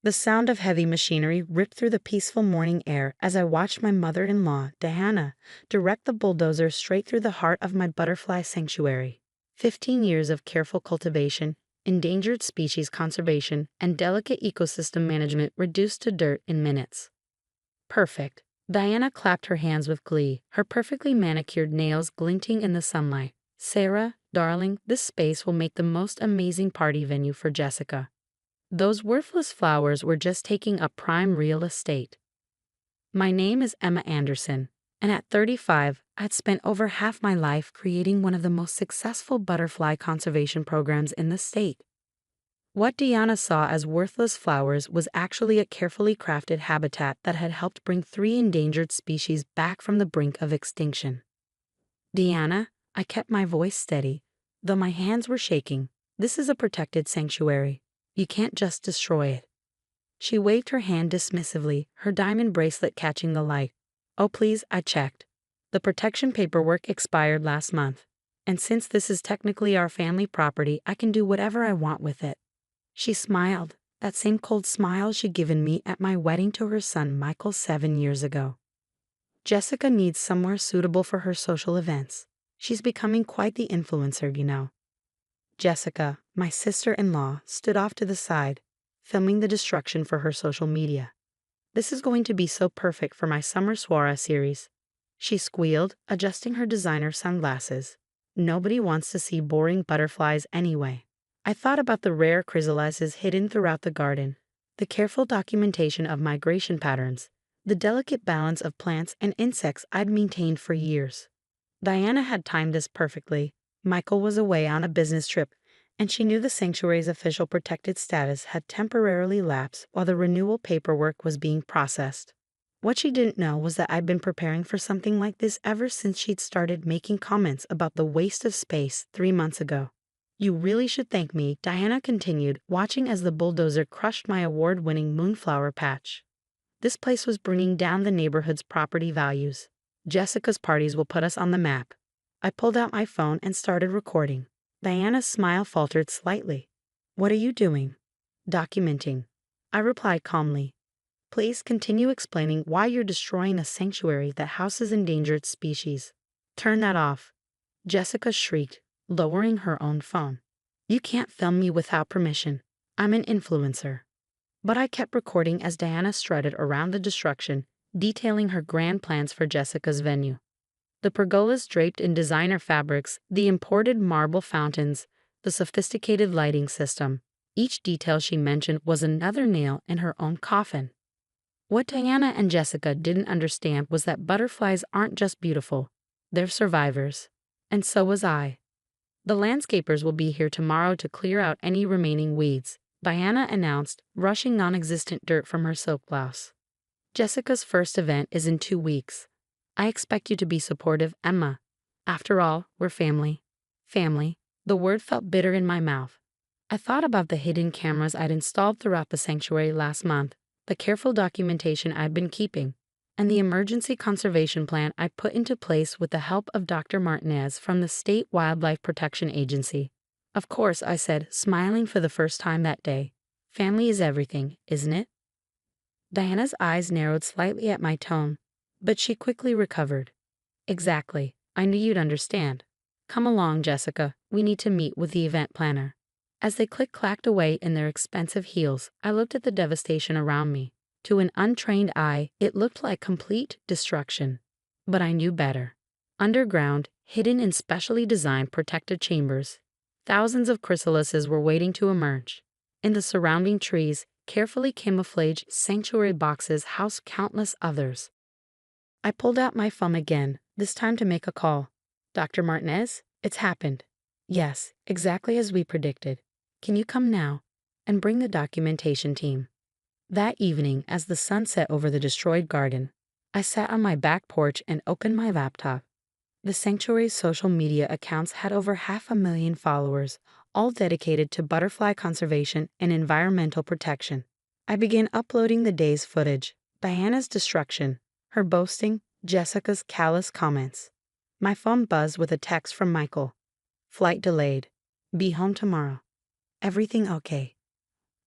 The sound of heavy machinery ripped through the peaceful morning air as I watched my mother-in-law, Diana, direct the bulldozer straight through the heart of my butterfly sanctuary. 15 years of careful cultivation, endangered species conservation, and delicate ecosystem management reduced to dirt in minutes. Perfect. Diana clapped her hands with glee, her perfectly manicured nails glinting in the sunlight. Sarah, darling, this space will make the most amazing party venue for Jessica. Those worthless flowers were just taking up prime real estate. My name is Emma Anderson, and at 35, I'd spent over half my life creating one of the most successful butterfly conservation programs in the state. What Diana saw as worthless flowers was actually a carefully crafted habitat that had helped bring 3 endangered species back from the brink of extinction. Diana, I kept my voice steady, though my hands were shaking. This is a protected sanctuary. You can't just destroy it. She waved her hand dismissively, her diamond bracelet catching the light. Oh please, I checked. The protection paperwork expired last month, and since this is technically our family property, I can do whatever I want with it. She smiled, that same cold smile she'd given me at my wedding to her son Michael 7 years ago. Jessica needs somewhere suitable for her social events. She's becoming quite the influencer, you know. Jessica, my sister-in-law, stood off to the side, filming the destruction for her social media. This is going to be so perfect for my summer soirée series. She squealed, adjusting her designer sunglasses. Nobody wants to see boring butterflies anyway. I thought about the rare chrysalises hidden throughout the garden, the careful documentation of migration patterns, the delicate balance of plants and insects I'd maintained for years. Diana had timed this perfectly. Michael was away on a business trip, and she knew the sanctuary's official protected status had temporarily lapsed while the renewal paperwork was being processed. What she didn't know was that I'd been preparing for something like this ever since she'd started making comments about the waste of space 3 months ago. You really should thank me, Diana continued, watching as the bulldozer crushed my award-winning moonflower patch. This place was bringing down the neighborhood's property values. Jessica's parties will put us on the map. I pulled out my phone and started recording. Diana's smile faltered slightly. What are you doing? Documenting. I replied calmly. Please continue explaining why you're destroying a sanctuary that houses endangered species. Turn that off. Jessica shrieked, lowering her own phone. You can't film me without permission. I'm an influencer. But I kept recording as Diana strutted around the destruction, detailing her grand plans for Jessica's venue. The pergolas draped in designer fabrics, the imported marble fountains, the sophisticated lighting system. Each detail she mentioned was another nail in her own coffin. What Diana and Jessica didn't understand was that butterflies aren't just beautiful, they're survivors. And so was I. The landscapers will be here tomorrow to clear out any remaining weeds, Diana announced, brushing non-existent dirt from her silk blouse. Jessica's first event is in 2 weeks. I expect you to be supportive, Emma. After all, we're family. Family. The word felt bitter in my mouth. I thought about the hidden cameras I'd installed throughout the sanctuary last month, the careful documentation I'd been keeping, and the emergency conservation plan I put into place with the help of Dr. Martinez from the State Wildlife Protection Agency. Of course, I said, smiling for the first time that day. Family is everything, isn't it? Diana's eyes narrowed slightly at my tone, but she quickly recovered. Exactly. I knew you'd understand. Come along, Jessica. We need to meet with the event planner. As they click-clacked away in their expensive heels, I looked at the devastation around me. To an untrained eye, it looked like complete destruction. But I knew better. Underground, hidden in specially designed protected chambers, thousands of chrysalises were waiting to emerge. In the surrounding trees, carefully camouflaged sanctuary boxes housed countless others. I pulled out my phone again, this time to make a call. Dr. Martinez, it's happened. Yes, exactly as we predicted. Can you come now and bring the documentation team? That evening, as the sun set over the destroyed garden, I sat on my back porch and opened my laptop. The sanctuary's social media accounts had over 500,000 followers, all dedicated to butterfly conservation and environmental protection. I began uploading the day's footage, Diana's destruction, her boasting, Jessica's callous comments. My phone buzzed with a text from Michael. Flight delayed. Be home tomorrow. Everything okay?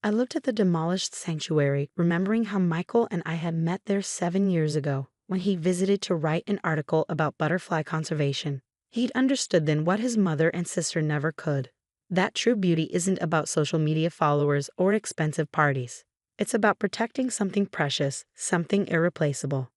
I looked at the demolished sanctuary, remembering how Michael and I had met there 7 years ago when he visited to write an article about butterfly conservation. He'd understood then what his mother and sister never could. That true beauty isn't about social media followers or expensive parties. It's about protecting something precious, something irreplaceable.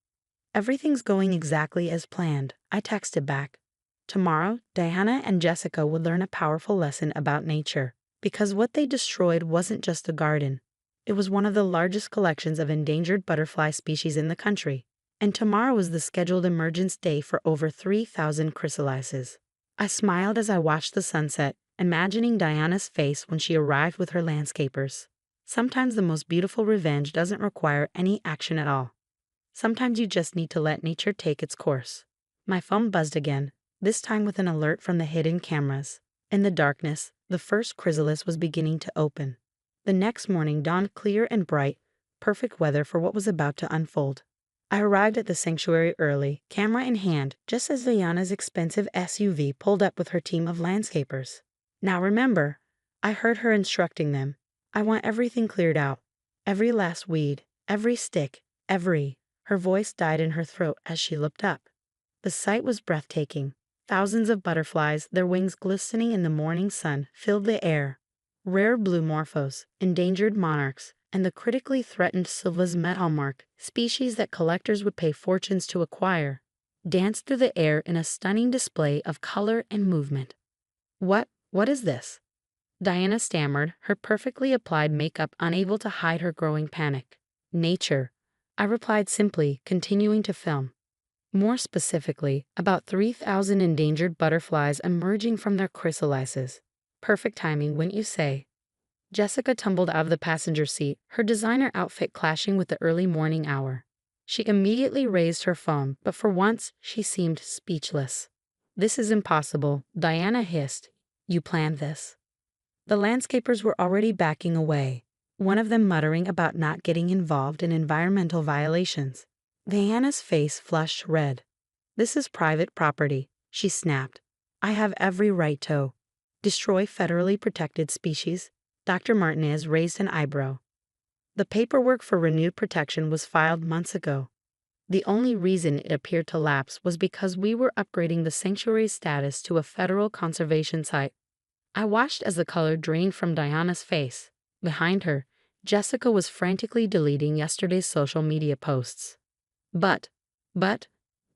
Everything's going exactly as planned, I texted back. Tomorrow, Diana and Jessica would learn a powerful lesson about nature, because what they destroyed wasn't just a garden. It was one of the largest collections of endangered butterfly species in the country, and tomorrow was the scheduled emergence day for over 3,000 chrysalises. I smiled as I watched the sunset, imagining Diana's face when she arrived with her landscapers. Sometimes the most beautiful revenge doesn't require any action at all. Sometimes you just need to let nature take its course. My phone buzzed again, this time with an alert from the hidden cameras. In the darkness, the first chrysalis was beginning to open. The next morning dawned clear and bright, perfect weather for what was about to unfold. I arrived at the sanctuary early, camera in hand, just as Diana's expensive SUV pulled up with her team of landscapers. Now remember, I heard her instructing them. I want everything cleared out. Every last weed, every stick, every. Her voice died in her throat as she looked up. The sight was breathtaking. Thousands of butterflies, their wings glistening in the morning sun, filled the air. Rare blue morphos, endangered monarchs, and the critically threatened Silva's metalmark, species that collectors would pay fortunes to acquire, danced through the air in a stunning display of color and movement. What is this? Diana stammered, her perfectly applied makeup unable to hide her growing panic. Nature, I replied simply, continuing to film. More specifically, about 3,000 endangered butterflies emerging from their chrysalises. Perfect timing, wouldn't you say? Jessica tumbled out of the passenger seat, her designer outfit clashing with the early morning hour. She immediately raised her phone, but for once she seemed speechless. This is impossible, Diana hissed. You planned this. The landscapers were already backing away, one of them muttering about not getting involved in environmental violations. Diana's face flushed red. This is private property, she snapped. I have every right to destroy federally protected species. Dr. Martinez raised an eyebrow. The paperwork for renewed protection was filed months ago. The only reason it appeared to lapse was because we were upgrading the sanctuary's status to a federal conservation site. I watched as the color drained from Diana's face. Behind her, Jessica was frantically deleting yesterday's social media posts. But,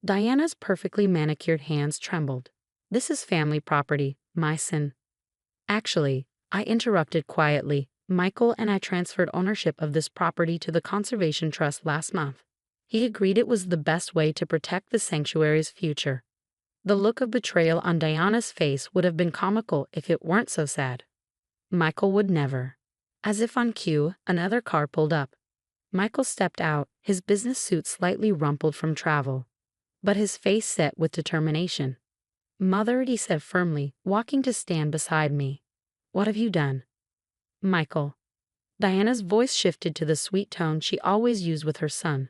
Diana's perfectly manicured hands trembled. This is family property, my sin. Actually, I interrupted quietly. Michael and I transferred ownership of this property to the Conservation Trust last month. He agreed it was the best way to protect the sanctuary's future. The look of betrayal on Diana's face would have been comical if it weren't so sad. Michael would never. As if on cue, another car pulled up. Michael stepped out, his business suit slightly rumpled from travel, but his face set with determination. Mother, he said firmly, walking to stand beside me. What have you done? Michael. Diana's voice shifted to the sweet tone she always used with her son.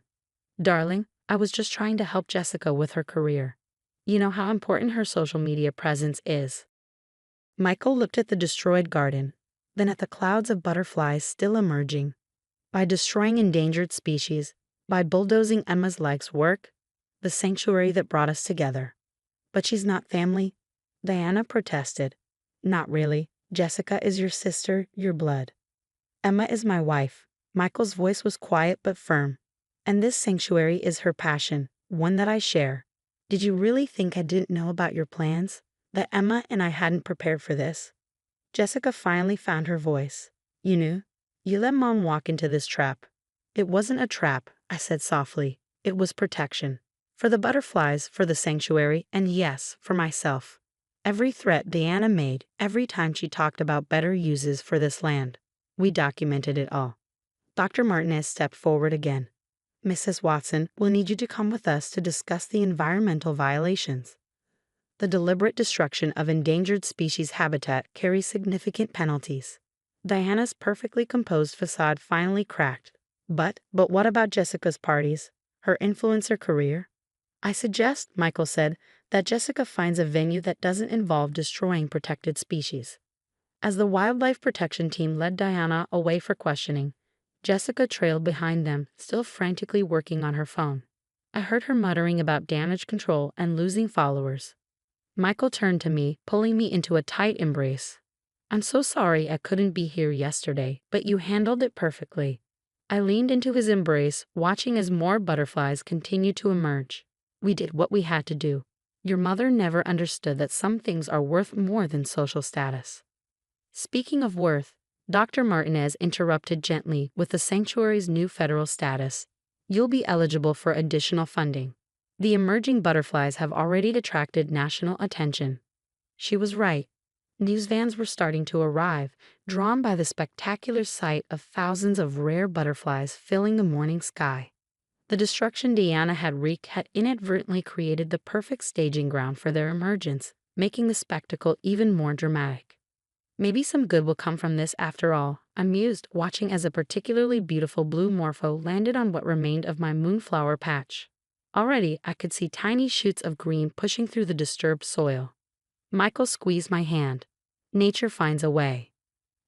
Darling, I was just trying to help Jessica with her career. You know how important her social media presence is. Michael looked at the destroyed garden, then at the clouds of butterflies still emerging. By destroying endangered species, by bulldozing Emma's life's work, the sanctuary that brought us together. But she's not family, Diana protested. Not really. Jessica is your sister, your blood. Emma is my wife. Michael's voice was quiet but firm. And this sanctuary is her passion, one that I share. Did you really think I didn't know about your plans? That Emma and I hadn't prepared for this? Jessica finally found her voice. You knew? You let Mom walk into this trap. It wasn't a trap, I said softly. It was protection. For the butterflies, for the sanctuary, and yes, for myself. Every threat Diana made, every time she talked about better uses for this land, we documented it all. Dr. Martinez stepped forward again. Mrs. Watson, we'll need you to come with us to discuss the environmental violations. The deliberate destruction of endangered species habitat carries significant penalties. Diana's perfectly composed facade finally cracked. But what about Jessica's parties? Her influencer career? I suggest, Michael said, that Jessica finds a venue that doesn't involve destroying protected species. As the wildlife protection team led Diana away for questioning, Jessica trailed behind them, still frantically working on her phone. I heard her muttering about damage control and losing followers. Michael turned to me, pulling me into a tight embrace. "I'm so sorry I couldn't be here yesterday, but you handled it perfectly." I leaned into his embrace, watching as more butterflies continued to emerge. "We did what we had to do. Your mother never understood that some things are worth more than social status." Speaking of worth, Dr. Martinez interrupted gently with the sanctuary's new federal status. "You'll be eligible for additional funding. The emerging butterflies have already attracted national attention." She was right. News vans were starting to arrive, drawn by the spectacular sight of thousands of rare butterflies filling the morning sky. The destruction Diana had wreaked had inadvertently created the perfect staging ground for their emergence, making the spectacle even more dramatic. "Maybe some good will come from this after all," I mused, watching as a particularly beautiful blue morpho landed on what remained of my moonflower patch. Already, I could see tiny shoots of green pushing through the disturbed soil. Michael squeezed my hand. Nature finds a way.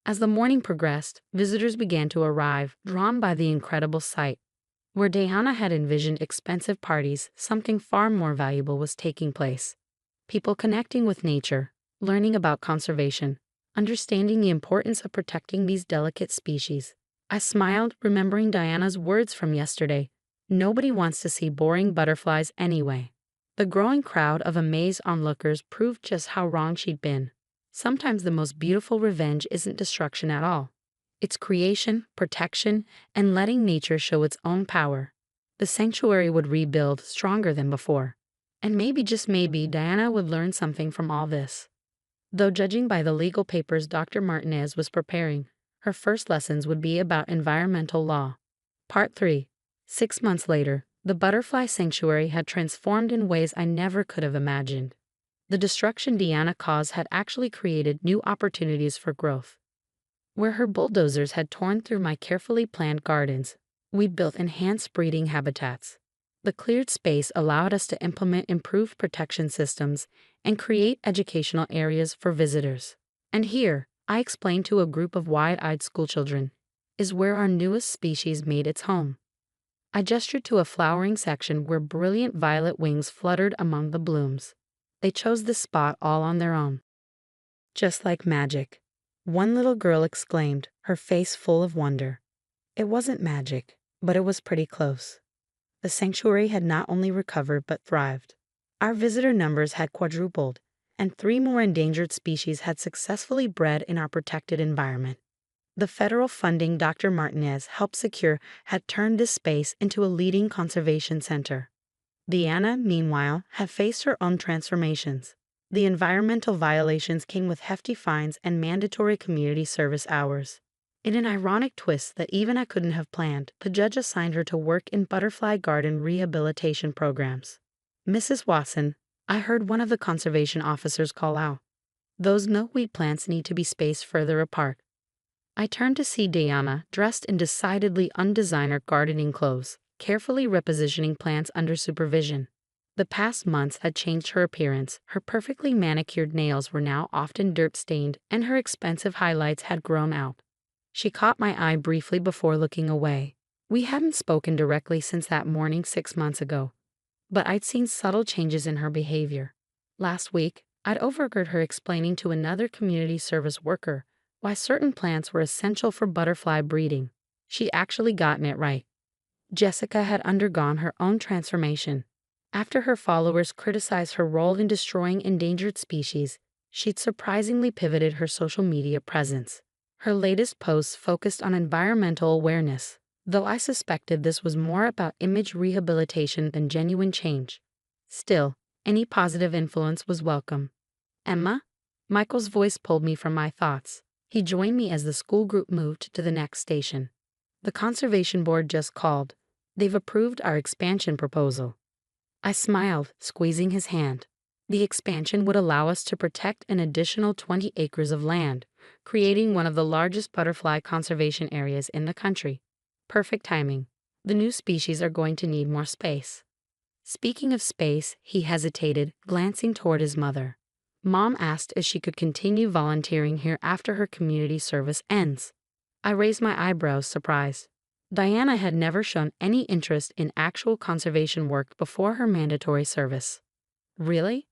As the morning progressed, visitors began to arrive, drawn by the incredible sight. Where Diana had envisioned expensive parties, something far more valuable was taking place. People connecting with nature, learning about conservation, understanding the importance of protecting these delicate species. I smiled, remembering Diana's words from yesterday. Nobody wants to see boring butterflies anyway. The growing crowd of amazed onlookers proved just how wrong she'd been. Sometimes the most beautiful revenge isn't destruction at all. It's creation, protection, and letting nature show its own power. The sanctuary would rebuild stronger than before. And maybe, just maybe, Diana would learn something from all this. Though judging by the legal papers Dr. Martinez was preparing, her first lessons would be about environmental law. Part 3. 6 months later, the butterfly sanctuary had transformed in ways I never could have imagined. The destruction Diana caused had actually created new opportunities for growth. Where her bulldozers had torn through my carefully planned gardens, we built enhanced breeding habitats. The cleared space allowed us to implement improved protection systems and create educational areas for visitors. And here, I explained to a group of wide-eyed schoolchildren, is where our newest species made its home. I gestured to a flowering section where brilliant violet wings fluttered among the blooms. They chose this spot all on their own. "Just like magic," one little girl exclaimed, her face full of wonder. It wasn't magic, but it was pretty close. The sanctuary had not only recovered but thrived. Our visitor numbers had quadrupled, and 3 more endangered species had successfully bred in our protected environment. The federal funding Dr. Martinez helped secure had turned this space into a leading conservation center. Diana, meanwhile, had faced her own transformations. The environmental violations came with hefty fines and mandatory community service hours. In an ironic twist that even I couldn't have planned, the judge assigned her to work in butterfly garden rehabilitation programs. "Mrs. Watson," I heard one of the conservation officers call out, "those milkweed plants need to be spaced further apart." I turned to see Diana, dressed in decidedly undesigner gardening clothes, carefully repositioning plants under supervision. The past months had changed her appearance. Her perfectly manicured nails were now often dirt-stained, and her expensive highlights had grown out. She caught my eye briefly before looking away. We hadn't spoken directly since that morning 6 months ago, but I'd seen subtle changes in her behavior. Last week, I'd overheard her explaining to another community service worker why certain plants were essential for butterfly breeding. She'd actually gotten it right. Jessica had undergone her own transformation. After her followers criticized her role in destroying endangered species, she'd surprisingly pivoted her social media presence. Her latest posts focused on environmental awareness, though I suspected this was more about image rehabilitation than genuine change. Still, any positive influence was welcome. "Emma?" Michael's voice pulled me from my thoughts. He joined me as the school group moved to the next station. "The Conservation Board just called. They've approved our expansion proposal." I smiled, squeezing his hand. The expansion would allow us to protect an additional 20 acres of land, creating one of the largest butterfly conservation areas in the country. Perfect timing. The new species are going to need more space. Speaking of space, he hesitated, glancing toward his mother. Mom asked if she could continue volunteering here after her community service ends. I raised my eyebrows, surprised. Diana had never shown any interest in actual conservation work before her mandatory service. Really?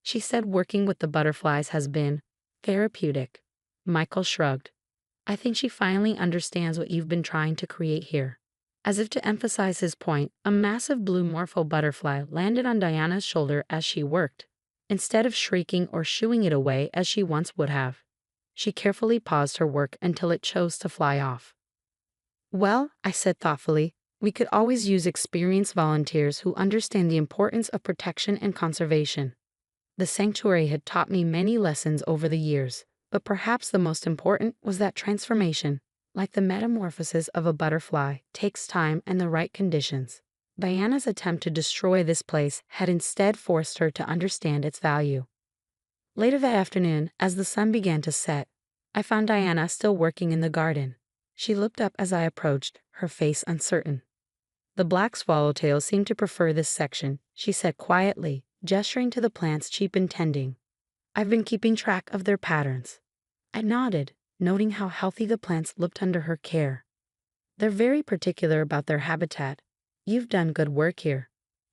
She said working with the butterflies has been therapeutic. Michael shrugged. I think she finally understands what you've been trying to create here. As if to emphasize his point, a massive blue morpho butterfly landed on Diana's shoulder as she worked, instead of shrieking or shooing it away as she once would have. She carefully paused her work until it chose to fly off. Well, I said thoughtfully, we could always use experienced volunteers who understand the importance of protection and conservation. The sanctuary had taught me many lessons over the years, but perhaps the most important was that transformation, like the metamorphosis of a butterfly, takes time and the right conditions. Diana's attempt to destroy this place had instead forced her to understand its value. Later that afternoon, as the sun began to set, I found Diana still working in the garden. She looked up as I approached, her face uncertain. The black swallowtail seemed to prefer this section, she said quietly, gesturing to the plants she'd been tending. I've been keeping track of their patterns. I nodded, noting how healthy the plants looked under her care. They're very particular about their habitat. You've done good work here.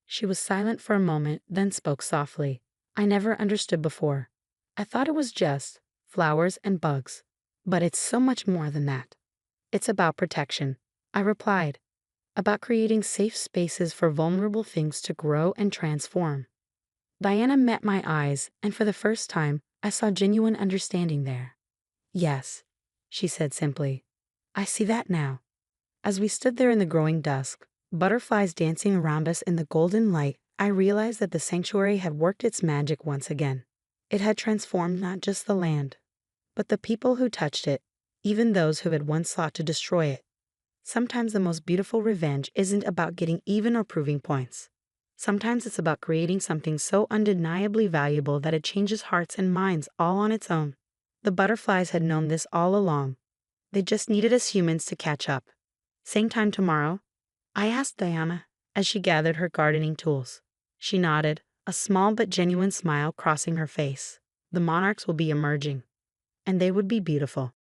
She was silent for a moment, then spoke softly. I never understood before. I thought it was just flowers and bugs. But it's so much more than that. It's about protection, I replied. About creating safe spaces for vulnerable things to grow and transform. Diana met my eyes, and for the first time, I saw genuine understanding there. Yes, she said simply. I see that now. As we stood there in the growing dusk, butterflies dancing around us in the golden light, I realized that the sanctuary had worked its magic once again. It had transformed not just the land, but the people who touched it, even those who had once sought to destroy it. Sometimes the most beautiful revenge isn't about getting even or proving points. Sometimes it's about creating something so undeniably valuable that it changes hearts and minds all on its own. The butterflies had known this all along. They just needed us humans to catch up. Same time tomorrow? I asked Diana as she gathered her gardening tools. She nodded, a small but genuine smile crossing her face. The monarchs will be emerging. And they would be beautiful.